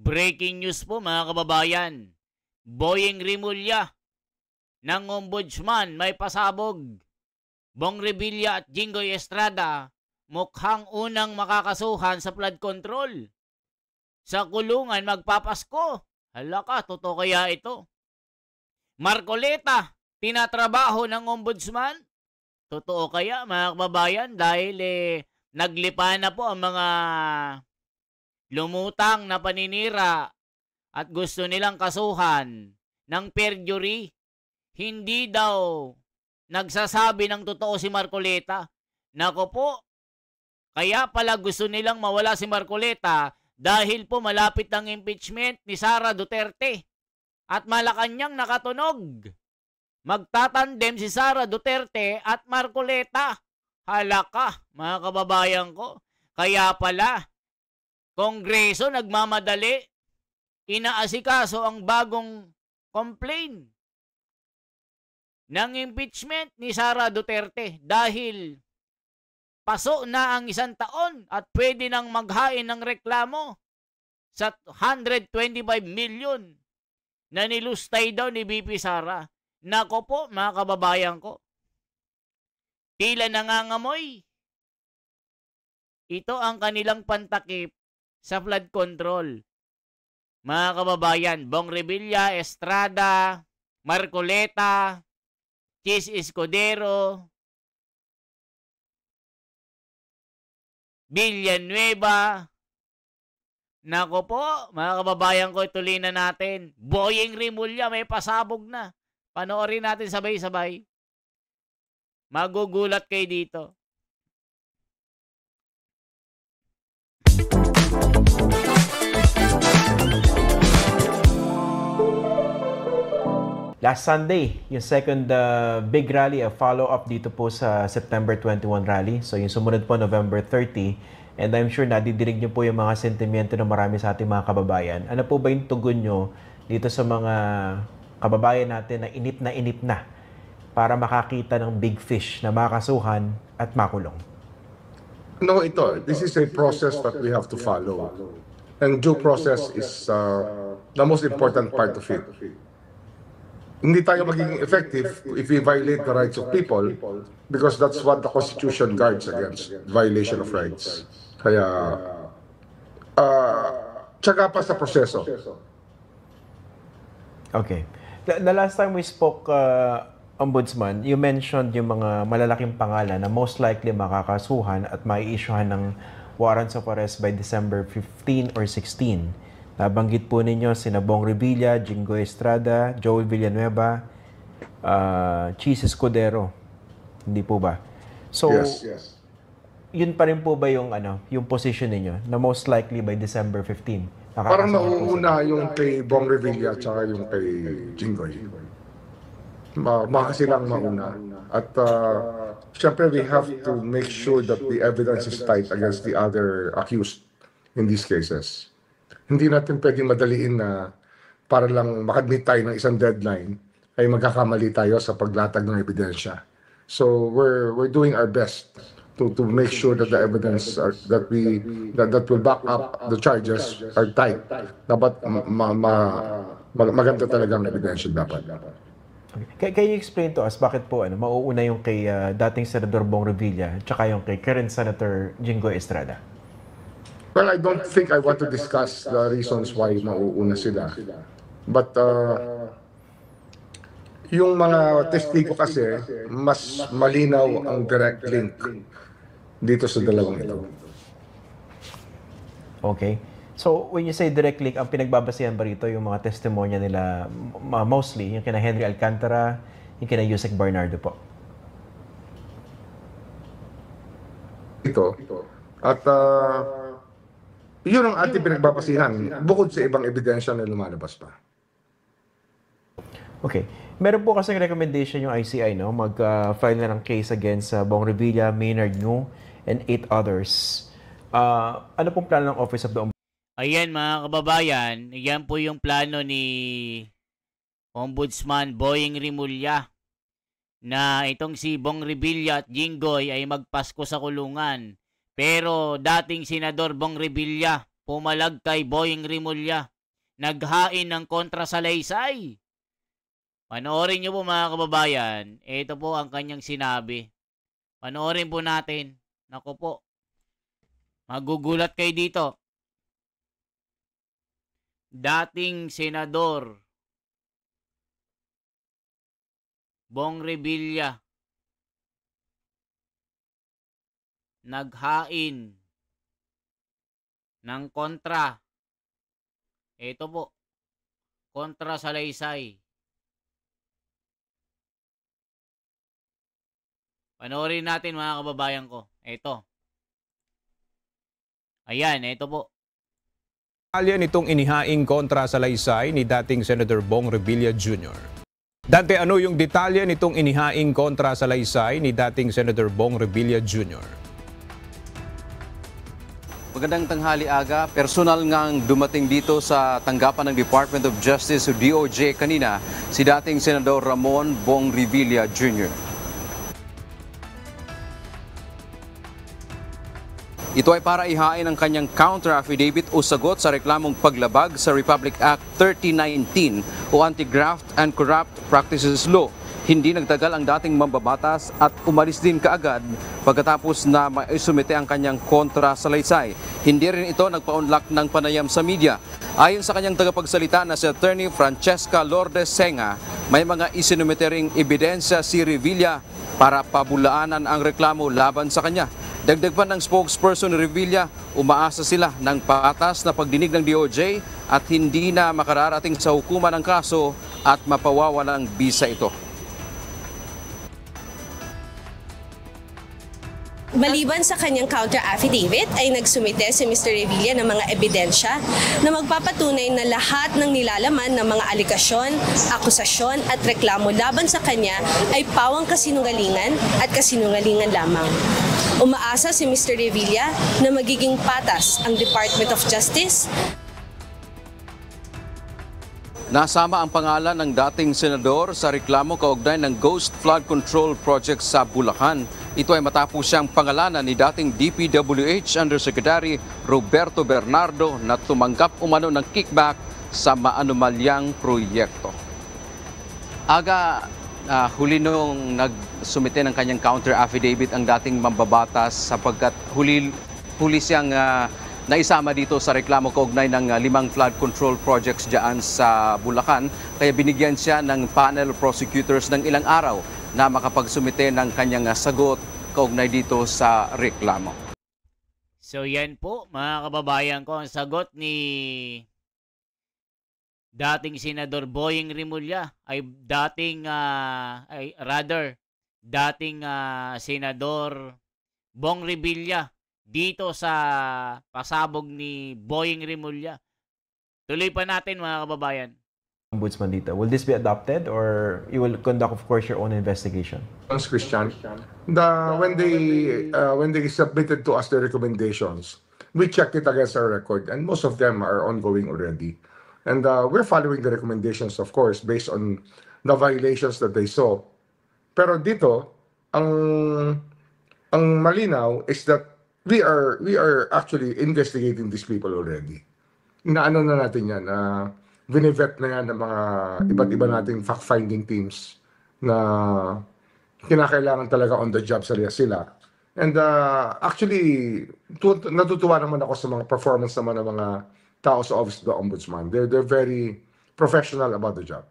Breaking news po mga kababayan. Boyeng Rimulya ng Ombudsman may pasabog. Bong Revilla at Jinggoy Estrada mukhang unang makakasuhan sa flood control. Sa kulungan magpapasko. Hala ka, totoo kaya ito? Marcoleta, tinatrabaho ng Ombudsman? Totoo kaya mga kababayan dahil naglipa na po ang mga lumutang na paninira at gusto nilang kasuhan ng perjury. Hindi daw nagsasabi ng totoo si Marcoleta. Nako po, kaya pala gusto nilang mawala si Marcoleta dahil po malapit ang impeachment ni Sara Duterte at Malacanang nakatunog. Magtatandem si Sara Duterte at Marcoleta. Halaka, mga kababayan ko. Kaya pala, Kongreso nagmamadali. Inaasikaso ang bagong complaint ng impeachment ni Sara Duterte dahil paso na ang 1 taon at pwede nang maghain ng reklamo sa 125 million na nilustay daw ni BP Sara. Nako po mga kababayan ko, tila nangangamoy. Ito ang kanilang pantakip sa flood control. Mga kababayan, Bong Revilla, Estrada, Marcoleta, Chis Escudero, Villanueva. Nako po, mga kababayan ko, ituloy na natin. Boyeng Rimulya, may pasabog na. Panoorin natin sabay-sabay. Magugulat kayo dito. Last Sunday, yung second big rally, a follow-up dito po sa September 21 rally. So yung sumunod po, November 30. And I'm sure nadidinig niyo po yung mga sentimiento ng marami sa ating mga kababayan. Ano po ba yung tugon nyo dito sa mga kababayan natin na inip na para makakita ng big fish na makasuhan at makulong? No, this is a process that we have to follow. And due process is the most important part of it. Hindi tayo magiging effective if we violate the rights of people because that's what the Constitution guards against, violation of rights. Kaya, tsaka pa sa proseso. Okay. The last time we spoke, Ombudsman, you mentioned yung mga malalaking pangalan na most likely makakasuhan at mai-issuehan ng warrants of arrest by December 15 or 16. Nabanggit po ninyo sina Bong Revilla, Jinggoy Estrada, Joey Villanueva, Chis Escudero. Hindi po ba? So, Yes. Yun pa rin po ba yung yung position ninyo na most likely by December 15? Parang nauuna yung kay Bong Revilla at saka yung kay Jinggoy. Baka silang mauna. At syempre we have to make sure that the evidence is tight against the other accused in these cases. Hindi natin pwedeng madaliin na para lang makadmit tayo ng isang deadline ay magkakamali tayo sa paglatag ng ebidensya. So we're doing our best to make sure that the evidence that will back up the charges are tight. Dapat maganda talagang ebidensya dapat. Okay. Can you explain to us bakit po mauuna yung kay dating Senador Bong Revilla at saka yung kay current Senator Jinggoy Estrada? Well, I don't think I want to discuss the reasons why mauuna sila. But yung mga testigo kasi, mas malinaw ang direct link dito sa dalawang ito. Okay. So, when you say direct link, ang pinagbabasehan ba rito yung mga testimonya nila, mostly, yung kina Henry Alcantara, yung kina Yusek Bernardo po? Ito. At yun ang ating pinagbabasihan, bukod sa ibang ebidensya na lumalabas pa. Okay. Meron po kasing recommendation yung ICI, no? Mag-file na ng case against Bong Revilla, Maynard Ngu, and 8 others. Ano pong plano ng Office of the Ombudsman? Ayan mga kababayan, yan po yung plano ni Ombudsman Boyeng Rimulya na itong si Bong Revilla at Jinggoy ay magpasko sa kulungan. Pero dating Senador Bong Revilla pumalag kay Boying Rimulya. Naghain ng kontrasalaysay. Panoorin nyo po mga kababayan. Ito po ang kanyang sinabi. Panoorin po natin. Naku po. Magugulat kayo dito. Dating Senador Bong Revilla naghain ng kontra. Ito po. Kontra salaysay. Panoorin natin mga kababayan ko. Ito. Ayan, ito po. Detalye nitong inihaing kontra salaysay ni dating Senator Bong Revilla Jr. Dante, ano yung detalye nitong inihaing kontra salaysay ni dating Senator Bong Revilla Jr.? Magandang tanghali aga. Personal ngang dumating dito sa tanggapan ng Department of Justice o DOJ kanina si dating Senador Ramon Bong Revilla Jr. Ito ay para ihain ang kanyang counter affidavit o sagot sa reklamong paglabag sa Republic Act 3019 o Anti-Graft and Corrupt Practices Law. Hindi nagtagal ang dating mambabatas at umalis din kaagad pagkatapos na maisumite ang kanyang kontra salaysay. Hindi rin ito nagpa-unlock ng panayam sa media. Ayon sa kanyang tagapagsalita na si Attorney Francesca Lourdes Senga, may mga isinumite ring ebidensya si Revilla para pabulaanan ang reklamo laban sa kanya. Dagdag pa ng spokesperson ni Revilla, umaasa sila ng patas na pagdinig ng DOJ at hindi na makararating sa hukuman ang kaso at mapawawalang bisa ito. Maliban sa kanyang counter affidavit ay nagsumite si Mr. Revilla ng mga ebidensya na magpapatunay na lahat ng nilalaman ng mga aligasyon, akusasyon at reklamo laban sa kanya ay pawang kasinungalingan at kasinungalingan lamang. Umaasa si Mr. Revilla na magiging patas ang Department of Justice. Nasama ang pangalan ng dating senador sa reklamo kaugnay ng Ghost Flood Control Project sa Bulacan. Ito ay matapos siyang pangalanan ni dating DPWH Undersecretary Roberto Bernardo na tumanggap umano ng kickback sa maanumalyang proyekto. Aga huli nung nagsumite ng kanyang counter affidavit ang dating mambabatas sapagkat huli siyang naisama dito sa reklamo kaugnay ng 5 flood control projects dyan sa Bulacan. Kaya binigyan siya ng panel prosecutors ng ilang araw na makapagsumite ng kanyang sagot kaugnay dito sa reklamo. So yan po mga kababayan ko, ang sagot ni dating Senador Boying Rimulya ay dating Senador Bong Revilla dito sa pasabog ni Boying Rimulya. Tuloy pa natin mga kababayan. Ombudsman dito. Will this be adopted or you will conduct, of course, your own investigation? Christian, when they submitted to us the recommendations, we checked it against our record, and most of them are ongoing already. And we're following the recommendations, of course, based on the violations that they saw. Pero dito, ang malinaw is that we are actually investigating these people already. Inaano na natin yan, binivet na yan ng mga iba't iba nating fact-finding teams na kinakailangan talaga on the job sila. And actually, natutuwa naman ako sa mga performance naman ng mga tao sa Office of the Ombudsman. They're very professional about the job.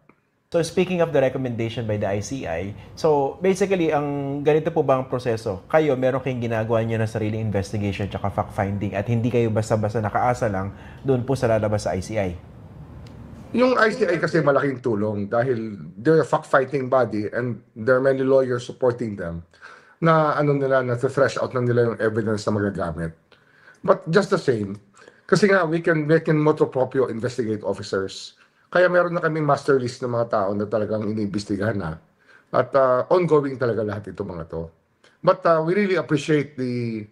So speaking of the recommendation by the ICI, so basically, ang ganito po ba ang proseso? Kayo, meron kayong ginagawa niyo na sariling investigation at fact-finding at hindi kayo basta-basta nakaasa lang doon po sa lalabas sa ICI? Yung ICI kasi malaking tulong dahil they're a fact-fighting body and there are many lawyers supporting them na na-thresh out na nila yung evidence na magagamit. But just the same, kasi nga we can motu proprio investigate officers. Kaya meron na kaming master list ng mga tao na talagang iniimbestigahan na. At ongoing talaga lahat itong mga to. But we really appreciate the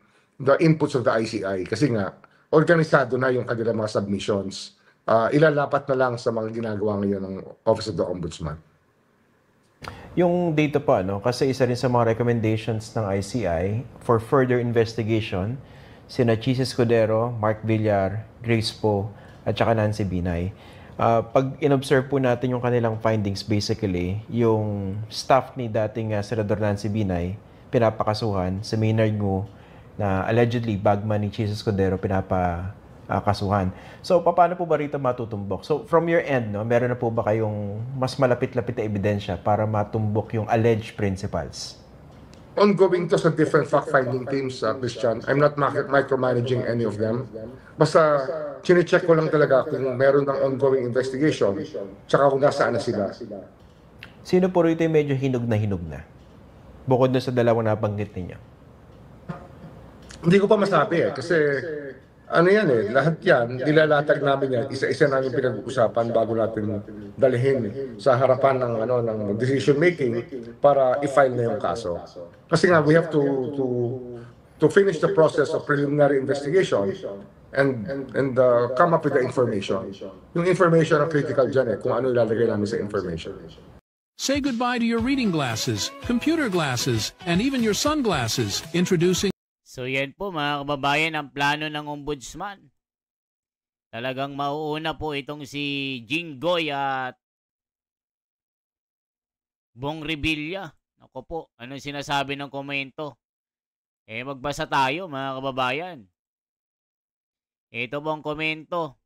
inputs of the ICI kasi nga organisado na yung kanilang mga submissions. Ilalapat na lang sa mga ginagawa ngayon ng Office of the Ombudsman. Yung data pa, kasi isa rin sa mga recommendations ng ICI for further investigation sina Chis Escudero, Mark Villar, Grace Poe, at saka Nancy Binay. Pag in-observe po natin yung kanilang findings, basically, yung staff ni dating Senador Nancy Binay, pinapakasuhan, sa Maynard Ngu, na allegedly bagman ni Chis Escudero, pinapakasuhan. So, paano po ba rito matutumbok? So, from your end, no, meron na po ba kayong mas malapit-lapit na ebidensya para matumbok yung alleged principals? Ongoing to sa different fact-finding teams, Christian. I'm not micromanaging any of them. Basta, chinecheck ko lang talaga kung meron ng ongoing investigation, tsaka kung nasaan na sila. Sino po rito yung medyo hinog na? Bukod na sa dalawang nabanggit ninyo. Hindi ko pa masabi kasi ano yan lahat yan, nilalatag namin yan, isa-isa namin pinag-uusapan bago natin dalhin sa harapan ng ng decision making para i-file na yung kaso. Kasi nga we have to finish the process of preliminary investigation and come up with the information. Yung information ang critical dyan kung ano ilalagay namin sa information. Say goodbye to your reading glasses, computer glasses, and even your sunglasses. Introducing So yan po mga kababayan ang plano ng ombudsman. Talagang mauuna po itong si Jinggoy at Bong Revilla. Ako po, anong sinasabi ng komento? Magbasa tayo mga kababayan. Ito pong komento.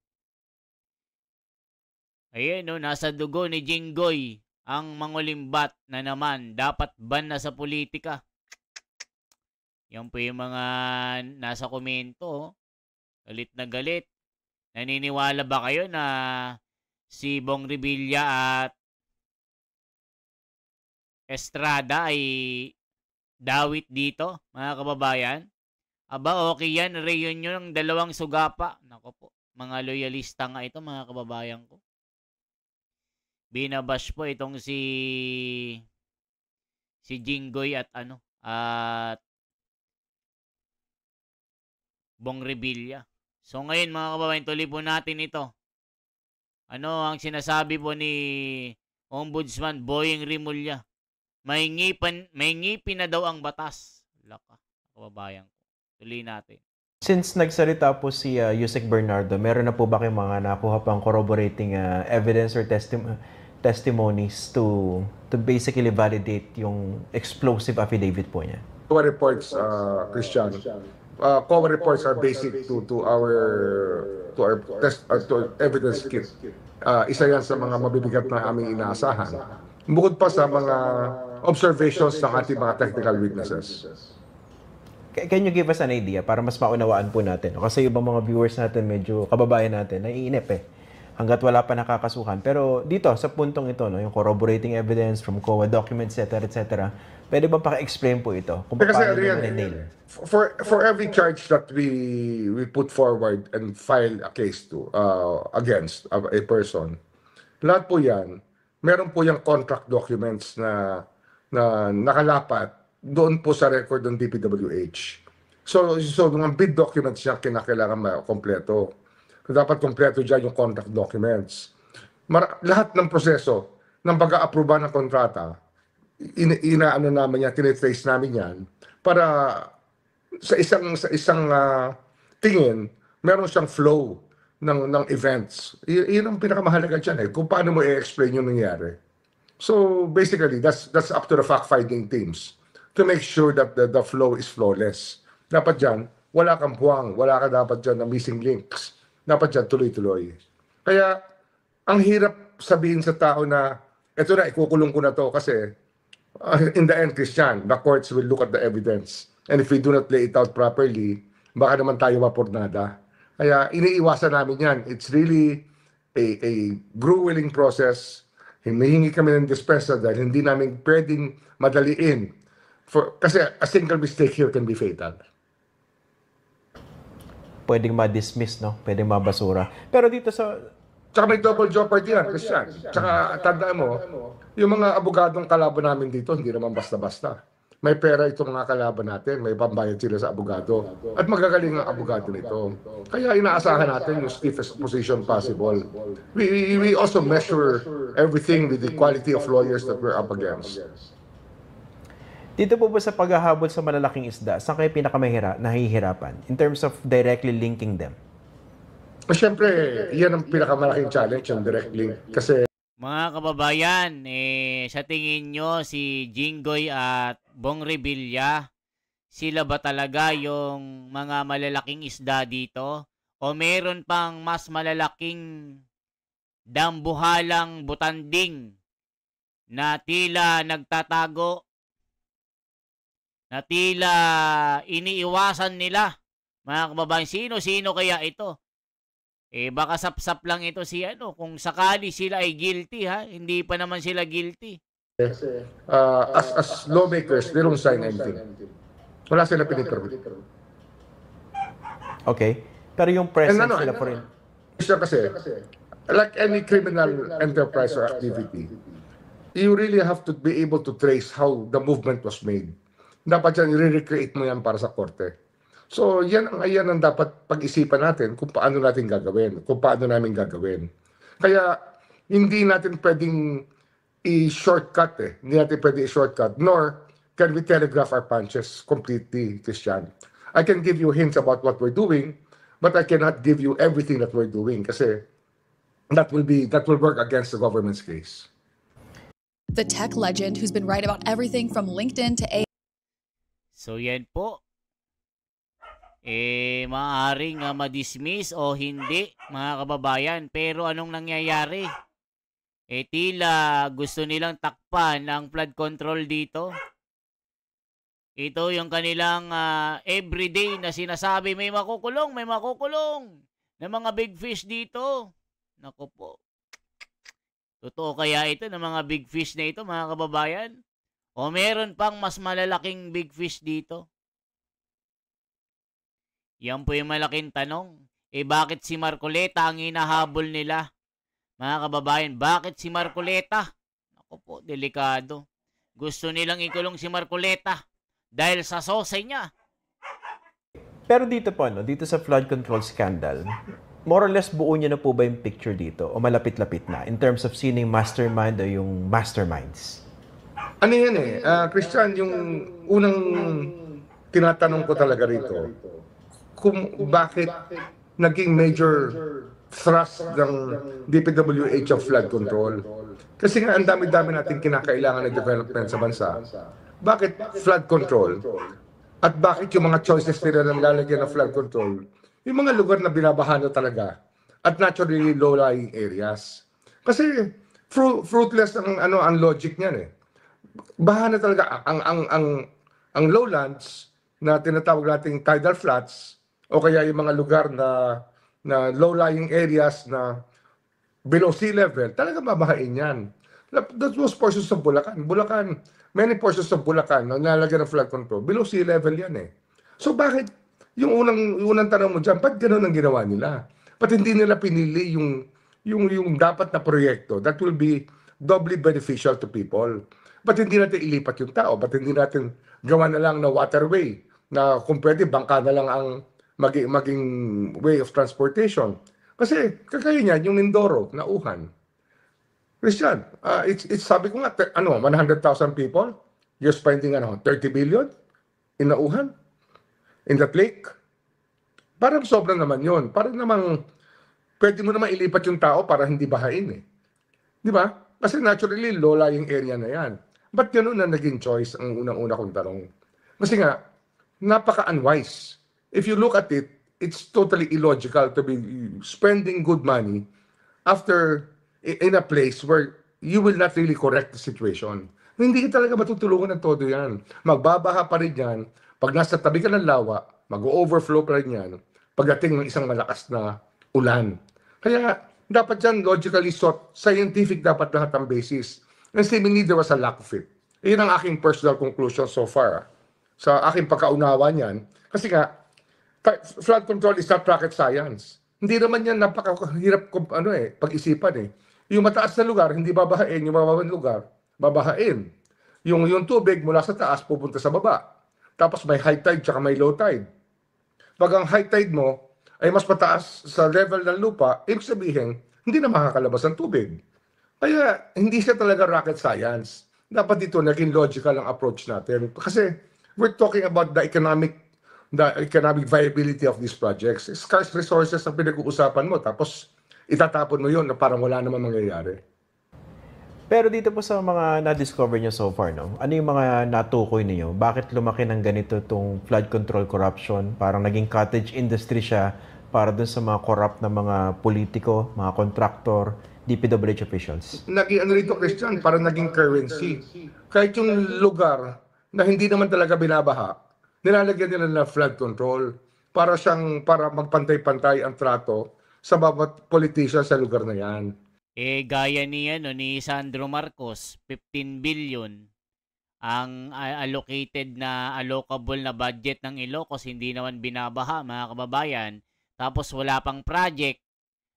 Ayan nasa dugo ni Jinggoy ang mangulimbat na naman dapat ban na sa politika. Yan po yung mga nasa komento. Galit na galit. Naniniwala ba kayo na si Bong Revilla at Estrada ay dawit dito, mga kababayan? Aba, okay yan. Reunion ng dalawang sugapa. Nako po, mga loyalista nga ito, mga kababayan ko. Binabash po itong si Jinggoy at at Bong Revilla. So ngayon mga kababayan, tuloy po natin ito. Ano ang sinasabi po ni Ombudsman Boying Rimulya? May ngipin na daw ang batas. Laka, kababayan ko. Tuloy natin. Since nagsalita po si Yusek Bernardo, meron na po ba kayong mga nakuha pang corroborating evidence or testimonies to basically validate yung explosive affidavit po niya? COA reports, Christian. COA reports are basic to our evidence kit. Isa yan sa mga mabibigat na aming inaasahan. Bukod pa sa mga observations ng ating mga technical witnesses. Can you give us an idea para mas maunawaan po natin? Kasi yung mga viewers natin, medyo kababayan natin, naiinip hanggat wala pa nakakasuhan. Pero dito, sa puntong ito, yung corroborating evidence from COA documents, etc., pwede ba paka-explain po ito? Kung paano nail? For every charge that we put forward and file a case to against a person, lahat po yan, meron po yung contract documents na nakalapat doon po sa record ng DPWH. So mga bid documents niya kinakailangan kompleto. Dapat kompleto dyan yung contract documents. Lahat ng proseso ng pag-a-aproba ng kontrata, inaano namin yan, tinitrace namin yan, para sa isang tingin, meron siyang flow ng events. Yun ang pinakamahalaga dyan kung paano mo i-explain yung nangyari. So basically, that's up to the fact-finding teams to make sure that the flow is flawless. Dapat dyan, wala kang buwang, wala ka dapat dyan na missing links. Dapat dyan, tuloy-tuloy. Kaya, ang hirap sabihin sa tao na, eto na, ikukulong ko na to kasi in the end, Christian, the courts will look at the evidence. And if we do not lay it out properly, baka naman tayo mapurnada. Kaya, iniiwasan namin yan. It's really a grueling process. Hinihingi kami ng dispensa dahil hindi namin pwedeng madaliin. Kasi a single mistake here can be fatal. Pwedeng ma-dismiss, no? Pwedeng mabasura. Pero dito sa... Tsaka may double jeopardy yan, Christian. Tsaka tandaan mo, yung mga abogadong kalaban namin dito, hindi naman basta-basta. May pera itong mga kalaban natin, may pambayad sila sa abogado. At magagaling ang abogado nito. Kaya inaasahan natin yung stiffest position possible. We also measure everything with the quality of lawyers that we're up against. Dito po ba sa paghahabol sa malalaking isda, saan kayo nahihirapan in terms of directly linking them? Siyempre, yan ang pinakamalaking challenge, yung direct link. Kasi Mga kababayan, sa tingin nyo si Jinggoy at Bong Revilla, sila ba talaga yung mga malalaking isda dito? O meron pang mas malalaking dambuhalang butanding na tila nagtatago, na tila iniiwasan nila? Mga kababayan, sino-sino kaya ito? Baka sapsap lang ito si kung sakali sila ay guilty, ha? Hindi pa naman sila guilty. as lawmakers, they don't sign anything. Wala sila pinipirmit. Okay. Pero yung presence nila po rin. Siya kasi, like any criminal enterprise or activity, you really have to be able to trace how the movement was made. Dapat yan, i-recreate mo yan para sa korte. So, yan ang dapat pag-isipan natin kung paano natin gagawin, kung paano namin gagawin. Kaya, hindi natin pwedeng i-shortcut Hindi natin pwedeng i-shortcut, nor can we telegraph our punches completely, Christian. I can give you hints about what we're doing, but I cannot give you everything that we're doing kasi that will work against the government's case. The tech legend who's been right about everything from LinkedIn to AI. So, yan po. Maaaring ma-dismiss o hindi, mga kababayan. Pero anong nangyayari? Tila gusto nilang takpan ang flood control dito. Ito yung kanilang everyday na sinasabi, may makukulong na mga big fish dito. Naku po. Totoo kaya ito ng mga big fish na ito, mga kababayan? O meron pang mas malalaking big fish dito? Yan po yung malaking tanong. Bakit si Marcoleta ang hinahabol nila? Mga kababayan, bakit si Marcoleta? Naku po, delikado. Gusto nilang ikulong si Marcoleta dahil sa sosay niya. Pero dito po, dito sa flood control scandal, more or less buo niyo na po ba yung picture dito o malapit-lapit na in terms of sino yung mastermind o yung masterminds? Ano yan Christian, yung unang tinatanong ko talaga rito, kung bakit naging major thrust ng DPWH of flood control. Kasi nga, ang dami-dami natin kinakailangan ng development sa bansa. Bakit flood control? At bakit yung mga choices nila ng lalagyan ng flood control? Yung mga lugar na binabaha na talaga at naturally low-lying areas. Kasi fruitless ang logic niyan Baha na talaga ang lowlands na tinatawag nating tidal flats o kaya yung mga lugar na low-lying areas na below sea level, talaga babahain yan. Those portions of Bulacan, many portions of Bulacan na nalagyan ng flood control, below sea level yan So bakit, yung unang tanong mo dyan, ba't gano'n ang ginawa nila? Ba't hindi nila pinili yung dapat na proyekto that will be doubly beneficial to people? Ba't hindi natin ilipat yung tao? Ba't hindi natin gawa na lang na waterway na kung pwede, bangka na lang ang maging way of transportation? Kasi kagaya niyan, yung Mindoro, Nauhan. Christian, it's sabi ko nga, 100,000 people, you're spending 30 billion in Nauhan, in that lake. Parang sobra naman yun. Parang namang, pwede mo naman ilipat yung tao para hindi bahain Di ba? Kasi naturally, low-lying area na yan. Ba't gano'n na naging choice ang unang-una kong tanong? Kasi nga, napaka-unwise. If you look at it, it's totally illogical to be spending good money after in a place where you will not really correct the situation. Hindi ka talaga matutulungan ng todo yan. Magbabaha pa rin yan. Pag nasa tabi ka ng lawa, mag-overflow pa rin yan pagdating ng isang malakas na ulan. Kaya dapat yan logically scientific dapat lahat ang basis. And seemingly there was a lack of it. Iyon ang aking personal conclusion so far. Sa aking pagkaunawa niyan. Kasi nga, flood control is not rocket science. Hindi naman yan napakahirap pag-isipan Yung mataas na lugar, hindi babahain. Yung mababang lugar, babahain. Yung tubig mula sa taas, pupunta sa baba. Tapos may high tide tsaka may low tide. Pag ang high tide mo ay mas mataas sa level ng lupa, ibig sabihin, hindi na makakalabas ang tubig. Kaya hindi siya talaga rocket science. dapat dito naging logical ang approach natin. Kasi we're talking about the economic viability of these projects. Scarce resources ang pinag-uusapan mo, tapos itatapon mo yun na parang wala namang mangyayari. Pero dito po sa mga na-discover nyo so far, no? Ano yung mga natukoy niyo? Bakit lumaki ng ganito itong flood control corruption? Parang naging cottage industry siya para dun sa mga corrupt na mga politiko, mga contractor, DPWH officials. Naging ano rito, Christian, parang naging currency. Kahit yung lugar na hindi naman talaga binabaha, nilalagyan nila ng flood control para magpantay-pantay ang trato sa bawat politician sa lugar na yan. Gaya ni Sandro Marcos, 15 billion ang allocated na allocable na budget ng Ilocos, hindi naman binabaha, mga kababayan. Tapos wala pang project.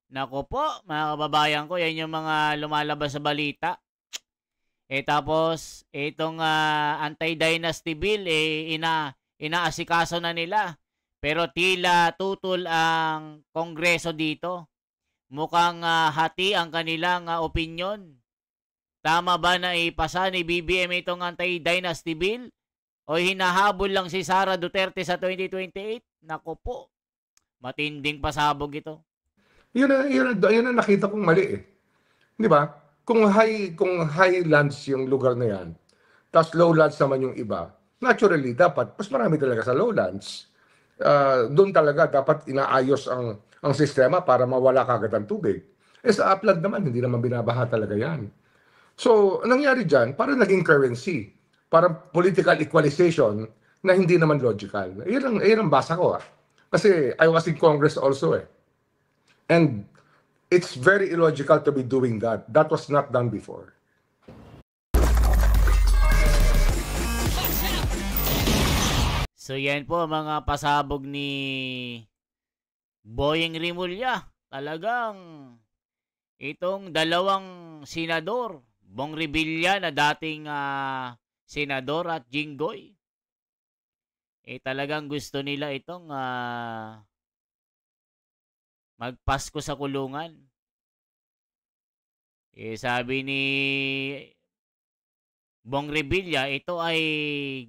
Nako po, mga kababayan ko, yan yung mga lumalabas sa balita. Tapos, itong anti-dynasty bill, inaasikaso na nila. Pero tila tutol ang Kongreso dito. Mukhang hati ang kanilang opinyon. Tama ba na ipasa ni BBM itong anti-dynasty bill? O hinahabol lang si Sara Duterte sa 2028? Nako po, matinding pasabog ito. Yun ang nakita kong mali eh. Di ba? Kung highlands yung lugar na yan, tapos lowlands naman yung iba, naturally, dapat, mas marami talaga sa lowlands. Doon talaga dapat inaayos ang sistema para mawala kagad ang tubig. Sa upland naman, hindi naman binabaha talaga yan. So, nangyari dyan, parang naging currency. Parang political equalization na hindi naman logical. Yan ang basa ko. Kasi I was in Congress also eh. And it's very illogical to be doing that. That was not done before. So yan po mga pasabog ni Boyeng Rimulya. Talagang itong dalawang senador, Bong Revilla na dating senador at Jinggoy, talagang gusto nila itong magpasko sa kulungan. Sabi ni Bong Revilla, ito ay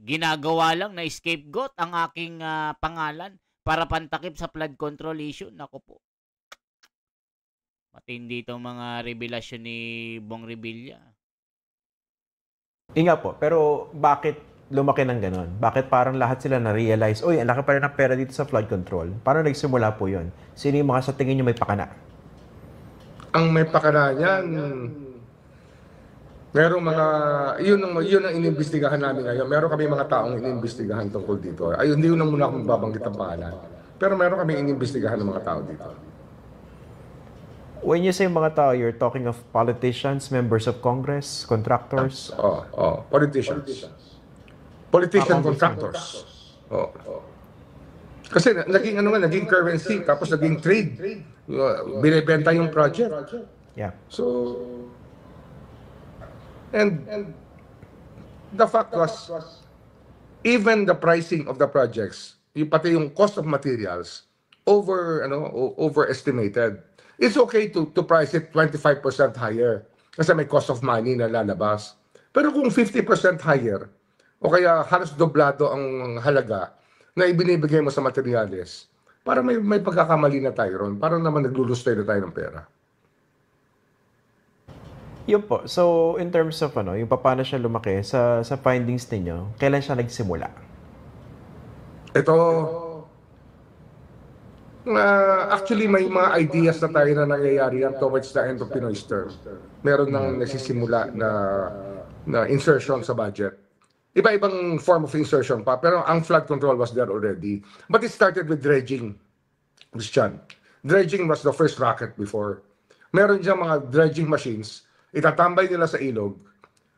ginagawa lang na scapegoat ang aking pangalan para pantakip sa flood control issue. Nako po. Matindi itong mga revelasyon ni Bong Revilla. Nga po, pero bakit lumaki ng ganon? Bakit parang lahat sila na-realize, uy, ang laki pa rin ng pera dito sa flood control? Paano nagsimula po yun? Sino yung mga sa tingin nyo may pakana? Ang may pakana niyan, merong mga, yun ang inimbestigahan namin ngayon. Meron kami mga taong inimbestigahan tungkol dito. Ayun, hindi yun na muna akong babanggit ang pangalan. Pero meron kami inimbestigahan ng mga tao dito. When you say mga tao, you're talking of politicians, members of Congress, contractors? Politicians. Politician contractors. Kasi naging currency, tapos naging trade. Binibenta yung project. Yeah. So, and the fact was, even the pricing of the projects, pati yung cost of materials, overestimated. It's okay to price it 25% higher kasi may cost of money na lalabas. Pero kung 50% higher, o kaya halos doblado ang halaga na ibinibigay mo sa materyales, para may pagkakamali na tayo ron. Parang naman naglulustay na tayo ng pera. Yun po. So, in terms of yung paano siya lumaki, sa findings ninyo, kailan siya nagsimula? Ito, actually may mga ideas na tayo na nangyayari yan towards the end of Pinoy's term. Meron nang nagsisimula na insertion sa budget. Iba-ibang form of insertion pa, pero ang flood control was there already. But it started with dredging, Christian. Dredging was the first racket before. Meron diyang mga dredging machines, itatambay nila sa ilog,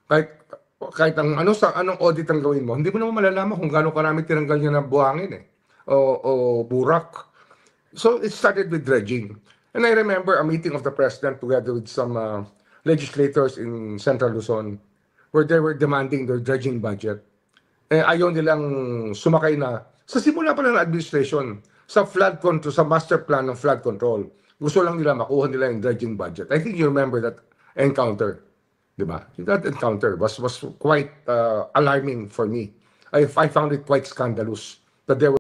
kahit anong audit ang gawin mo, hindi mo naman malalaman kung gaano karami tinanggal niya ng buhangin o burak. So it started with dredging. And I remember a meeting of the president together with some legislators in Central Luzon where they were demanding their dredging budget. Ayaw nilang sumakay na, sa simula pa ng administration, sa flood control, sa master plan ng flood control. Gusto lang nila makuha nila yung dredging budget. I think you remember that encounter. Di ba? That encounter was quite alarming for me. I found it quite scandalous that they were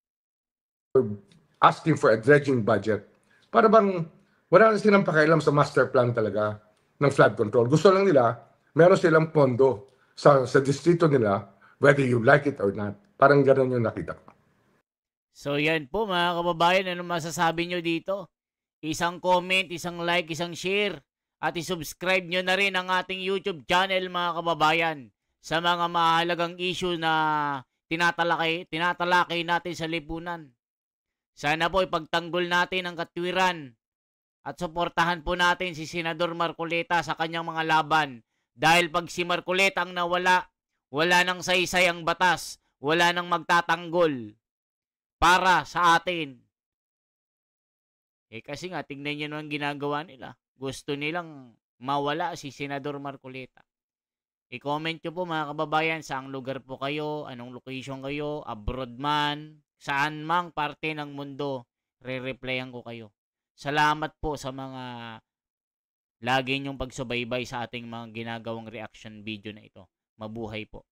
asking for a dredging budget. Para bang wala na silang pakialam sa master plan talaga ng flood control. Gusto lang nila, meron silang pondo sa distrito nila, whether you like it or not. Parang gano'n yung nakita ko. So yan po mga kababayan, ano masasabi nyo dito? Isang comment, isang like, isang share, at isubscribe nyo na rin ang ating YouTube channel mga kababayan sa mga mahalagang issue na tinatalakay natin sa lipunan. Sana po ipagtanggol natin ang katwiran at suportahan po natin si Senador Marcoleta sa kanyang mga laban. Dahil pag si Marcoleta ang nawala, wala nang saysay ang batas, wala nang magtatanggol para sa atin. Kasi nga, tingnan nyo ang ginagawa nila. Gusto nilang mawala si Senador Marcoleta. I-comment nyo po mga kababayan, saang lugar po kayo, anong location kayo, abroad man, saan mang parte ng mundo, re-replyan ko kayo. Salamat po sa mga lagi nyong pagsubaybay sa ating mga ginagawang reaction video na ito. Mabuhay po.